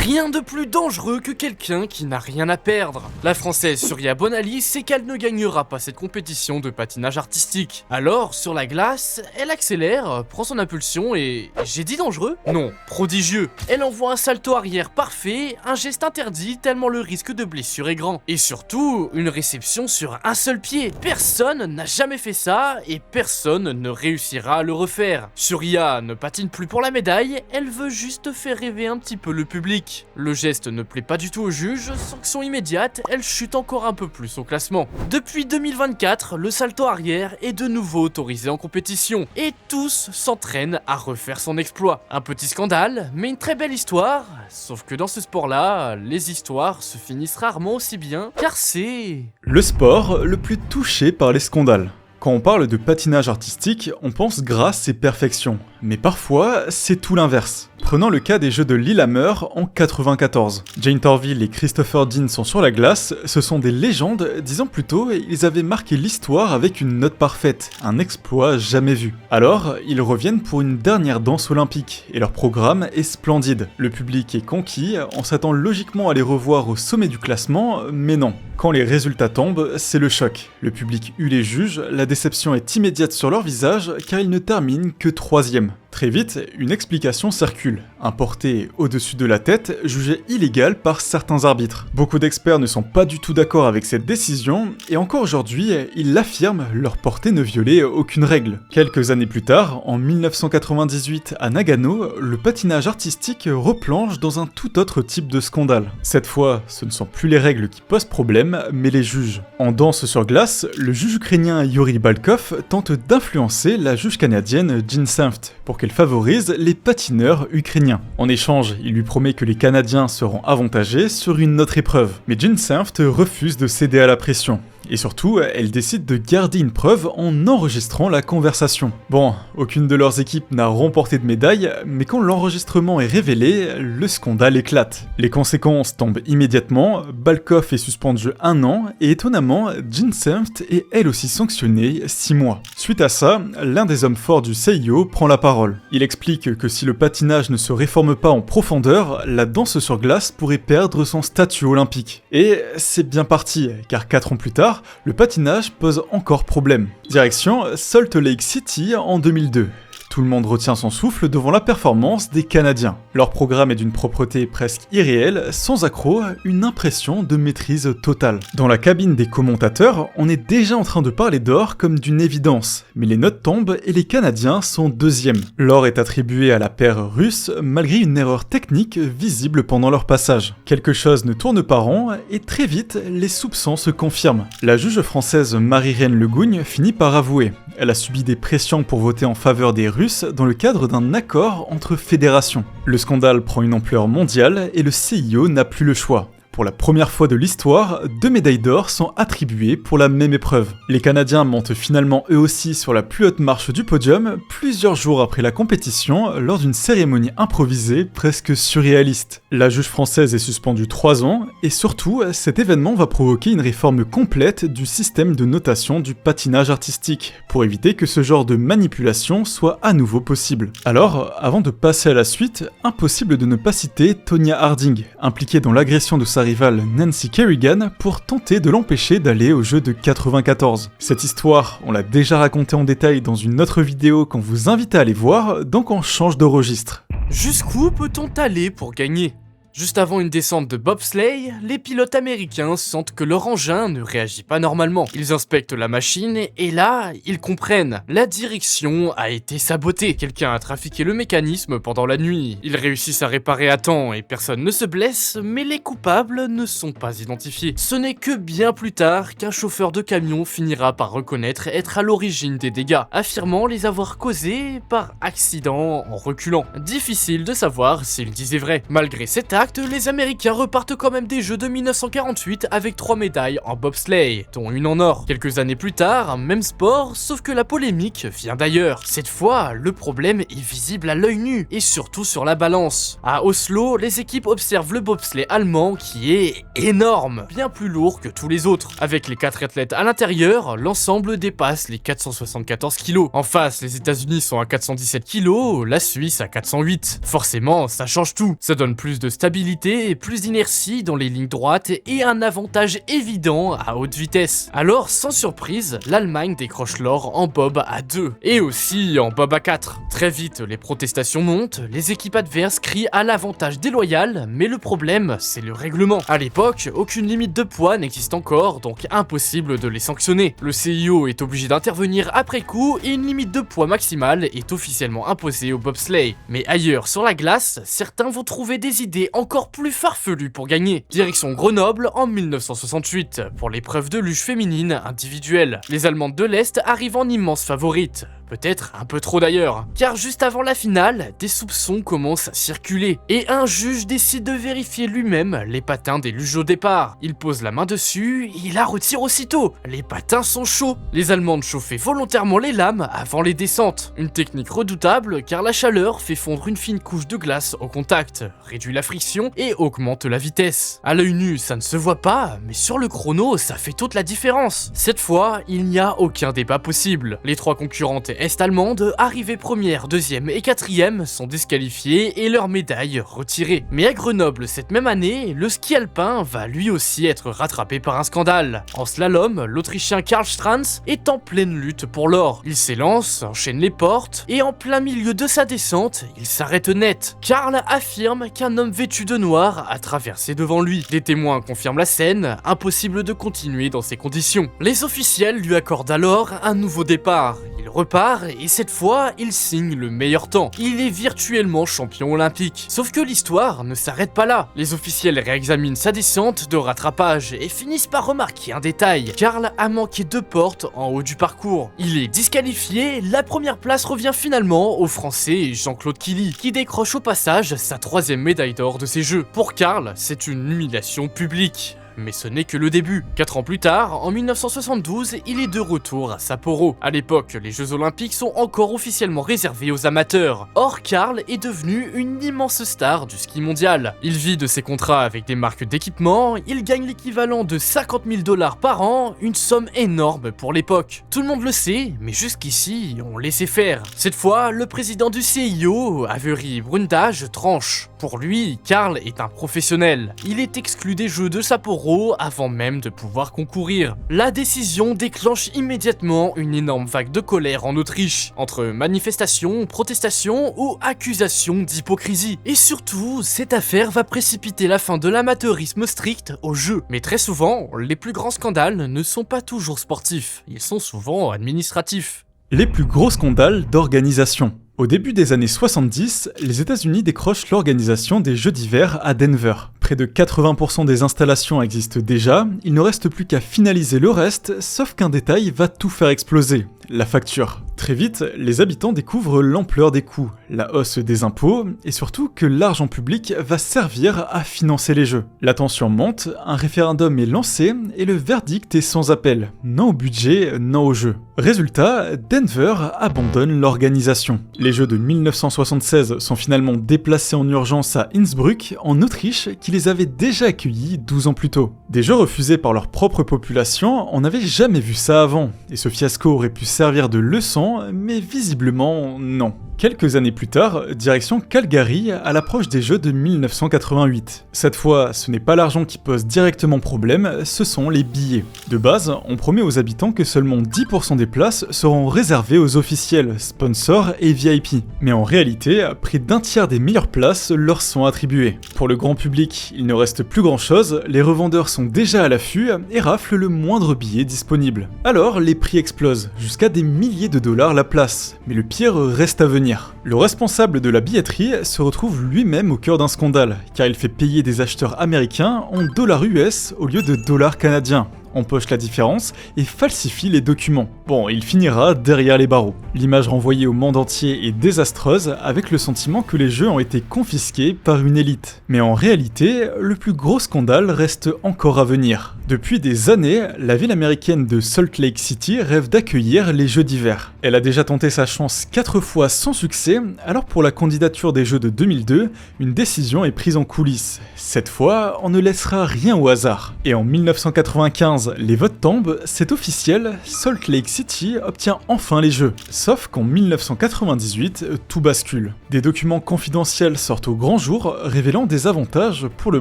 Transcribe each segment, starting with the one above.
Rien de plus dangereux que quelqu'un qui n'a rien à perdre. La française Surya Bonali sait qu'elle ne gagnera pas cette compétition de patinage artistique. Alors, sur la glace, elle accélère, prend son impulsion et... J'ai dit dangereux? Non, prodigieux. Elle envoie un salto arrière parfait, un geste interdit tellement le risque de blessure est grand. Et surtout, une réception sur un seul pied. Personne n'a jamais fait ça et personne ne réussira à le refaire. Surya ne patine plus pour la médaille, elle veut juste faire rêver un petit peu le public. Le geste ne plaît pas du tout aux juges, sanction immédiate, elle chute encore un peu plus au classement. Depuis 2024, le salto arrière est de nouveau autorisé en compétition et tous s'entraînent à refaire son exploit. Un petit scandale, mais une très belle histoire, sauf que dans ce sport-là, les histoires se finissent rarement aussi bien, car c'est... Le sport le plus touché par les scandales. Quand on parle de patinage artistique, on pense grâce et perfection, mais parfois c'est tout l'inverse. Prenons le cas des Jeux de Lillehammer en 94. Jane Torvill et Christopher Dean sont sur la glace, ce sont des légendes, 10 ans plus tôt, ils avaient marqué l'histoire avec une note parfaite, un exploit jamais vu. Alors, ils reviennent pour une dernière danse olympique, et leur programme est splendide. Le public est conquis, on s'attend logiquement à les revoir au sommet du classement, mais non. Quand les résultats tombent, c'est le choc. Le public hue les juges, la déception est immédiate sur leur visage, car ils ne terminent que 3e. Très vite, une explication circule. Un porté au-dessus de la tête, jugé illégal par certains arbitres. Beaucoup d'experts ne sont pas du tout d'accord avec cette décision, et encore aujourd'hui, ils l'affirment, leur portée ne violait aucune règle. Quelques années plus tard, en 1998 à Nagano, le patinage artistique replonge dans un tout autre type de scandale. Cette fois, ce ne sont plus les règles qui posent problème, mais les juges. En danse sur glace, le juge ukrainien Yuri Balkov tente d'influencer la juge canadienne Jean Senft pour qu'elle favorise les patineurs ukrainiens. En échange, il lui promet que les Canadiens seront avantagés sur une autre épreuve. Mais Jean Senft refuse de céder à la pression. Et surtout, elle décide de garder une preuve en enregistrant la conversation. Bon, aucune de leurs équipes n'a remporté de médaille, mais quand l'enregistrement est révélé, le scandale éclate. Les conséquences tombent immédiatement, Balkov est suspendu 1 an, et étonnamment, Jean Senft est elle aussi sanctionnée 6 mois. Suite à ça, l'un des hommes forts du CIO prend la parole. Il explique que si le patinage ne se réforme pas en profondeur, la danse sur glace pourrait perdre son statut olympique. Et c'est bien parti, car 4 ans plus tard, le patinage pose encore problème. Direction Salt Lake City en 2002. Tout le monde retient son souffle devant la performance des Canadiens. Leur programme est d'une propreté presque irréelle, sans accroc, une impression de maîtrise totale. Dans la cabine des commentateurs, on est déjà en train de parler d'or comme d'une évidence, mais les notes tombent et les Canadiens sont 2e. L'or est attribué à la paire russe malgré une erreur technique visible pendant leur passage. Quelque chose ne tourne pas rond et très vite, les soupçons se confirment. La juge française Marie-Reine Le Gougne finit par avouer. Elle a subi des pressions pour voter en faveur des Russes dans le cadre d'un accord entre fédérations. Le scandale prend une ampleur mondiale et le CIO n'a plus le choix. Pour la première fois de l'histoire, 2 médailles d'or sont attribuées pour la même épreuve. Les Canadiens montent finalement eux aussi sur la plus haute marche du podium, plusieurs jours après la compétition, lors d'une cérémonie improvisée presque surréaliste. La juge française est suspendue 3 ans, et surtout, cet événement va provoquer une réforme complète du système de notation du patinage artistique, pour éviter que ce genre de manipulation soit à nouveau possible. Alors, avant de passer à la suite, impossible de ne pas citer Tonya Harding, impliquée dans l'agression de sa rivale Nancy Kerrigan pour tenter de l'empêcher d'aller aux Jeux de 94. Cette histoire, on l'a déjà racontée en détail dans une autre vidéo qu'on vous invite à aller voir, donc on change de registre. Jusqu'où peut-on aller pour gagner ? Juste avant une descente de bobsleigh, les pilotes américains sentent que leur engin ne réagit pas normalement. Ils inspectent la machine et là, ils comprennent. La direction a été sabotée. Quelqu'un a trafiqué le mécanisme pendant la nuit. Ils réussissent à réparer à temps et personne ne se blesse, mais les coupables ne sont pas identifiés. Ce n'est que bien plus tard qu'un chauffeur de camion finira par reconnaître être à l'origine des dégâts, affirmant les avoir causés par accident en reculant. Difficile de savoir s'il disait vrai. Malgré cet acte, les Américains repartent quand même des Jeux de 1948 avec 3 médailles en bobsleigh, dont une en or. Quelques années plus tard, même sport, sauf que la polémique vient d'ailleurs. Cette fois, le problème est visible à l'œil nu, et surtout sur la balance. À Oslo, les équipes observent le bobsleigh allemand qui est énorme, bien plus lourd que tous les autres. Avec les 4 athlètes à l'intérieur, l'ensemble dépasse les 474 kg. En face, les États-Unis sont à 417 kg, la Suisse à 408. Forcément, ça change tout. Ça donne plus de stabilité stabilité, plus d'inertie dans les lignes droites et un avantage évident à haute vitesse. Alors, sans surprise, l'Allemagne décroche l'or en bob à 2 et aussi en bob à 4. Très vite, les protestations montent, les équipes adverses crient à l'avantage déloyal, mais le problème, c'est le règlement. À l'époque, aucune limite de poids n'existe encore, donc impossible de les sanctionner. Le CIO est obligé d'intervenir après coup et une limite de poids maximale est officiellement imposée au bobsleigh. Mais ailleurs, sur la glace, certains vont trouver des idées encore plus farfelues pour gagner. Direction Grenoble en 1968, pour l'épreuve de luge féminine individuelle. Les Allemandes de l'Est arrivent en immense favorite. Peut-être un peu trop d'ailleurs, car juste avant la finale, des soupçons commencent à circuler, et un juge décide de vérifier lui-même les patins des luges au départ. Il pose la main dessus, et il la retire aussitôt. Les patins sont chauds. Les Allemandes chauffaient volontairement les lames avant les descentes. Une technique redoutable, car la chaleur fait fondre une fine couche de glace au contact, réduit la friction et augmente la vitesse. À l'œil nu, ça ne se voit pas, mais sur le chrono, ça fait toute la différence. Cette fois, il n'y a aucun débat possible. Les trois concurrentes est-allemandes, arrivées première, deuxième et quatrième, sont disqualifiées et leurs médailles retirées. Mais à Grenoble cette même année, le ski alpin va lui aussi être rattrapé par un scandale. En slalom, l'Autrichien Karl Stranz est en pleine lutte pour l'or. Il s'élance, enchaîne les portes et en plein milieu de sa descente, il s'arrête net. Karl affirme qu'un homme vêtu de noir a traversé devant lui. Des témoins confirment la scène, impossible de continuer dans ces conditions. Les officiels lui accordent alors un nouveau départ. Il repart et cette fois, il signe le meilleur temps. Il est virtuellement champion olympique. Sauf que l'histoire ne s'arrête pas là. Les officiels réexaminent sa descente de rattrapage et finissent par remarquer un détail. Karl a manqué 2 portes en haut du parcours. Il est disqualifié, la première place revient finalement au Français Jean-Claude Killy, qui décroche au passage sa 3e médaille d'or de ces Jeux. Pour Karl, c'est une humiliation publique. Mais ce n'est que le début. 4 ans plus tard, en 1972, il est de retour à Sapporo. À l'époque, les Jeux Olympiques sont encore officiellement réservés aux amateurs. Or, Karl est devenu une immense star du ski mondial. Il vit de ses contrats avec des marques d'équipement, il gagne l'équivalent de 50 000 $ par an, une somme énorme pour l'époque. Tout le monde le sait, mais jusqu'ici, on laissait faire. Cette fois, le président du CIO, Avery Brundage, tranche. Pour lui, Karl est un professionnel. Il est exclu des Jeux de Sapporo avant même de pouvoir concourir. La décision déclenche immédiatement une énorme vague de colère en Autriche, entre manifestations, protestations ou accusations d'hypocrisie. Et surtout, cette affaire va précipiter la fin de l'amateurisme strict aux Jeux. Mais très souvent, les plus grands scandales ne sont pas toujours sportifs, ils sont souvent administratifs. Les plus gros scandales d'organisation. Au début des années 70, les États-Unis décrochent l'organisation des Jeux d'hiver à Denver. Près de 80% des installations existent déjà, il ne reste plus qu'à finaliser le reste, sauf qu'un détail va tout faire exploser, la facture. Très vite, les habitants découvrent l'ampleur des coûts, la hausse des impôts, et surtout que l'argent public va servir à financer les Jeux. La tension monte, un référendum est lancé, et le verdict est sans appel. Non au budget, non aux Jeux. Résultat, Denver abandonne l'organisation. Les Jeux de 1976 sont finalement déplacés en urgence à Innsbruck, en Autriche, qui les avait déjà accueillis 12 ans plus tôt. Des Jeux refusés par leur propre population, on n'avait jamais vu ça avant, et ce fiasco aurait pu servir de leçon, mais visiblement non. Quelques années plus tard, direction Calgary à l'approche des Jeux de 1988. Cette fois, ce n'est pas l'argent qui pose directement problème, ce sont les billets. De base, on promet aux habitants que seulement 10% des places seront réservées aux officiels, sponsors et VIP. Mais en réalité, près d'un tiers des meilleures places leur sont attribuées. Pour le grand public, il ne reste plus grand chose, les revendeurs sont déjà à l'affût et raflent le moindre billet disponible. Alors, les prix explosent, jusqu'à des milliers de dollars la place. Mais le pire reste à venir. Le responsable de la billetterie se retrouve lui-même au cœur d'un scandale, car il fait payer des acheteurs américains en dollars US au lieu de dollars canadiens, empoche la différence et falsifie les documents. Bon, il finira derrière les barreaux. L'image renvoyée au monde entier est désastreuse, avec le sentiment que les jeux ont été confisqués par une élite. Mais en réalité, le plus gros scandale reste encore à venir. Depuis des années, la ville américaine de Salt Lake City rêve d'accueillir les Jeux d'hiver. Elle a déjà tenté sa chance 4 fois sans succès, alors pour la candidature des Jeux de 2002, une décision est prise en coulisses. Cette fois, on ne laissera rien au hasard. Et en 1995, les votes tombent, c'est officiel, Salt Lake City obtient enfin les Jeux. Sauf qu'en 1998, tout bascule. Des documents confidentiels sortent au grand jour, révélant des avantages pour le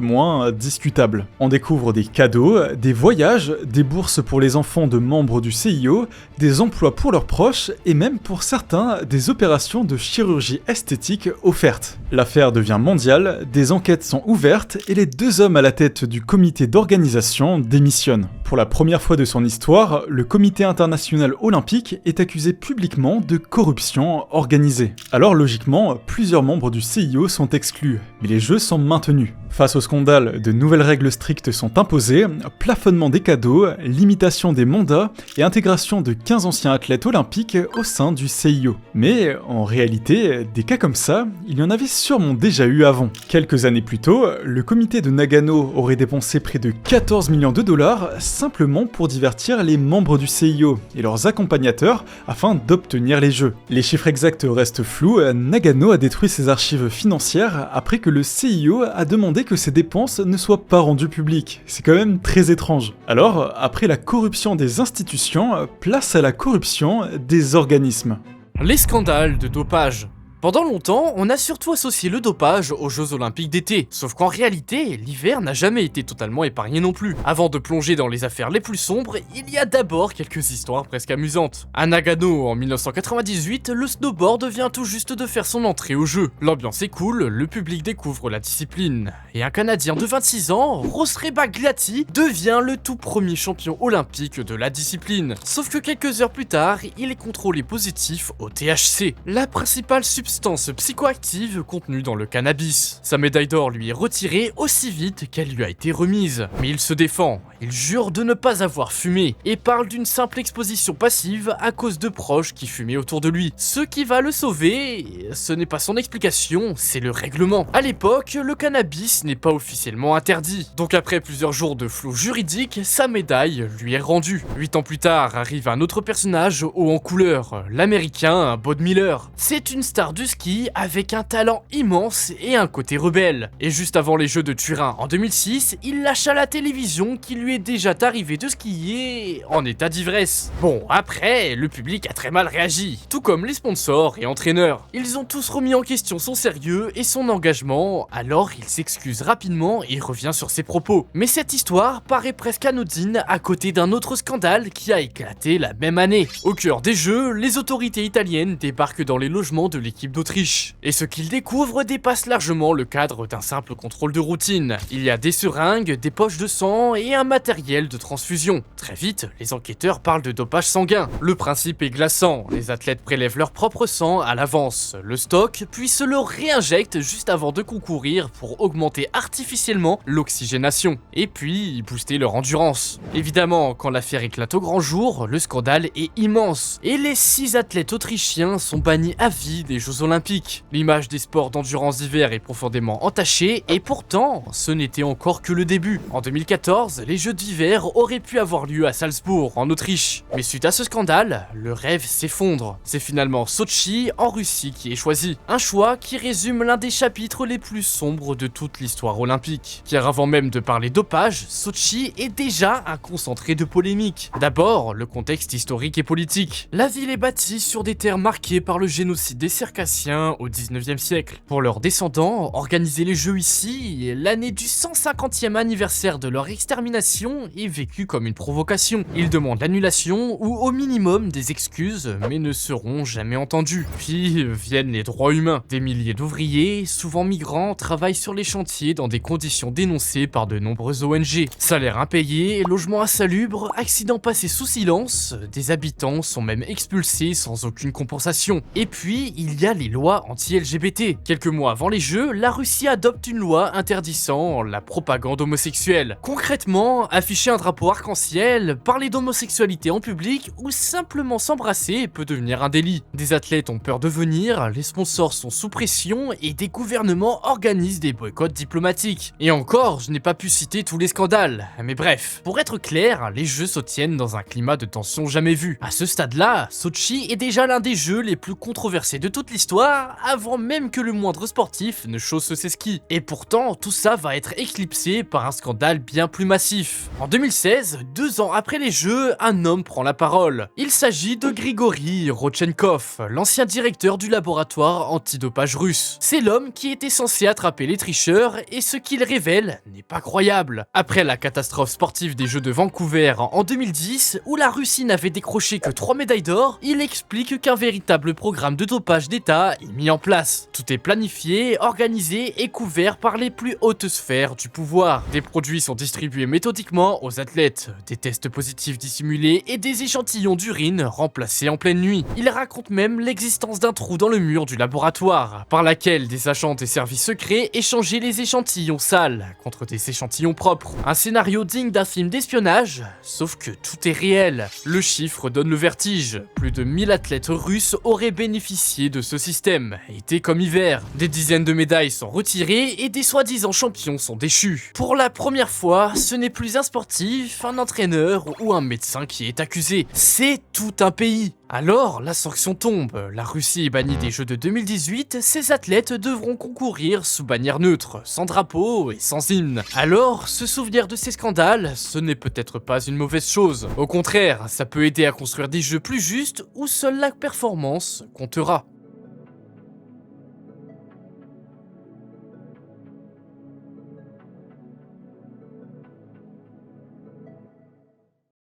moins discutables. On découvre des cadeaux, des voyages, des bourses pour les enfants de membres du CIO, des emplois pour leurs proches et même pour certains des opérations de chirurgie esthétique offertes. L'affaire devient mondiale, des enquêtes sont ouvertes et les 2 hommes à la tête du comité d'organisation démissionnent. Pour la première fois de son histoire, le comité international olympique est accusé publiquement de corruption organisée. Alors logiquement, plusieurs membres du CIO sont exclus, mais les Jeux sont maintenus. Face au scandale, de nouvelles règles strictes sont imposées, plafonnement des cadeaux, limitation des mandats et intégration de 15 anciens athlètes olympiques au sein du CIO. Mais en réalité, des cas comme ça, il y en avait sûrement déjà eu avant. Quelques années plus tôt, le comité de Nagano aurait dépensé près de 14 millions de dollars simplement pour divertir les membres du CIO et leurs accompagnateurs afin d'obtenir les Jeux. Les chiffres exacts restent flous, Nagano a détruit ses archives financières après que le CIO a demandé que ces dépenses ne soient pas rendues publiques. C'est quand même très étrange. Alors, après la corruption des institutions, place à la corruption des organismes. Les scandales de dopage. Pendant longtemps, on a surtout associé le dopage aux Jeux Olympiques d'été, sauf qu'en réalité, l'hiver n'a jamais été totalement épargné non plus. Avant de plonger dans les affaires les plus sombres, il y a d'abord quelques histoires presque amusantes. À Nagano, en 1998, le snowboard vient tout juste de faire son entrée aux Jeux. L'ambiance est cool, le public découvre la discipline. Et un Canadien de 26 ans, Rosreba Glati, devient le tout premier champion olympique de la discipline. Sauf que quelques heures plus tard, il est contrôlé positif au THC, la principale substance psychoactive contenue dans le cannabis. Sa médaille d'or lui est retirée aussi vite qu'elle lui a été remise. Mais il se défend, il jure de ne pas avoir fumé et parle d'une simple exposition passive à cause de proches qui fumaient autour de lui. Ce qui va le sauver, ce n'est pas son explication, c'est le règlement. À l'époque, le cannabis n'est pas officiellement interdit. Donc après plusieurs jours de flou juridique, sa médaille lui est rendue. 8 ans plus tard, arrive un autre personnage haut en couleur, l'américain Bud Miller. C'est une star du ski avec un talent immense et un côté rebelle. Et juste avant les Jeux de Turin en 2006, il lâche à la télévision qu'il lui est déjà arrivé de skier en état d'ivresse. Bon, après, le public a très mal réagi, tout comme les sponsors et entraîneurs. Ils ont tous remis en question son sérieux et son engagement, alors il s'excuse rapidement et revient sur ses propos. Mais cette histoire paraît presque anodine à côté d'un autre scandale qui a éclaté la même année. Au cœur des Jeux, les autorités italiennes débarquent dans les logements de l'équipe d'Autriche. Et ce qu'ils découvrent dépasse largement le cadre d'un simple contrôle de routine. Il y a des seringues, des poches de sang et un matériel de transfusion. Très vite, les enquêteurs parlent de dopage sanguin. Le principe est glaçant, les athlètes prélèvent leur propre sang à l'avance, le stockent, puis se le réinjectent juste avant de concourir pour augmenter artificiellement l'oxygénation, et puis booster leur endurance. Évidemment, quand l'affaire éclate au grand jour, le scandale est immense, et les 6 athlètes autrichiens sont bannis à vie des Jeux Olympiques. L'image des sports d'endurance d'hiver est profondément entachée, et pourtant, ce n'était encore que le début. En 2014, les Jeux d'hiver auraient pu avoir lieu à Salzbourg, en Autriche. Mais suite à ce scandale, le rêve s'effondre. C'est finalement Sotchi, en Russie, qui est choisi. Un choix qui résume l'un des chapitres les plus sombres de toute l'histoire olympique. Car avant même de parler dopage, Sotchi est déjà un concentré de polémique. D'abord, le contexte historique et politique. La ville est bâtie sur des terres marquées par le génocide des Circassiens au 19e siècle. Pour leurs descendants, organiser les Jeux ici, l'année du 150e anniversaire de leur extermination est vécue comme une provocation. Ils demandent l'annulation ou au minimum des excuses, mais ne seront jamais entendus. Puis viennent les droits humains. Des milliers d'ouvriers, souvent migrants, travaillent sur les chantiers dans des conditions dénoncées par de nombreuses ONG. Salaires impayés, logements insalubres, accidents passés sous silence, des habitants sont même expulsés sans aucune compensation. Et puis, il y a les lois anti-LGBT. Quelques mois avant les Jeux, la Russie adopte une loi interdisant la propagande homosexuelle. Concrètement, afficher un drapeau arc-en-ciel, parler d'homosexualité en public ou simplement s'embrasser peut devenir un délit. Des athlètes ont peur de venir, les sponsors sont sous pression et des gouvernements organisent des boycotts diplomatiques. Et encore, je n'ai pas pu citer tous les scandales, mais bref. Pour être clair, les jeux se tiennent dans un climat de tension jamais vu. À ce stade-là, Sochi est déjà l'un des jeux les plus controversés de toute l'histoire, avant même que le moindre sportif ne chausse ses skis. Et pourtant, tout ça va être éclipsé par un scandale bien plus massif. En 2016, 2 ans après les jeux, un homme prend la parole. Il s'agit de Grigori Rodchenkov, l'ancien directeur du laboratoire antidopage russe. C'est l'homme qui était censé attraper les tricheurs et ce qu'il révèle n'est pas croyable. Après la catastrophe sportive des Jeux de Vancouver en 2010, où la Russie n'avait décroché que 3 médailles d'or, il explique qu'un véritable programme de dopage d'État est mis en place. Tout est planifié, organisé et couvert par les plus hautes sphères du pouvoir. Des produits sont distribués méthodiquement aux athlètes, des tests positifs dissimulés et des échantillons d'urine remplacés en pleine nuit. Il raconte même l'existence d'un trou dans le mur du laboratoire, par laquelle des agents des services secrets échangeaient les échantillons sales contre des échantillons propres. Un scénario digne d'un film d'espionnage, sauf que tout est réel. Le chiffre donne le vertige. Plus de 1000 athlètes russes auraient bénéficié de ce système, été comme hiver. Des dizaines de médailles sont retirées et des soi-disant champions sont déchus. Pour la première fois, ce n'est plus un sportif, un entraîneur ou un médecin qui est accusé. C'est tout un pays. Alors, la sanction tombe. La Russie est bannie des Jeux de 2018, ses athlètes devront concourir sous bannière neutre, sans drapeau et sans hymne. Alors, se souvenir de ces scandales, ce n'est peut-être pas une mauvaise chose. Au contraire, ça peut aider à construire des jeux plus justes où seule la performance comptera.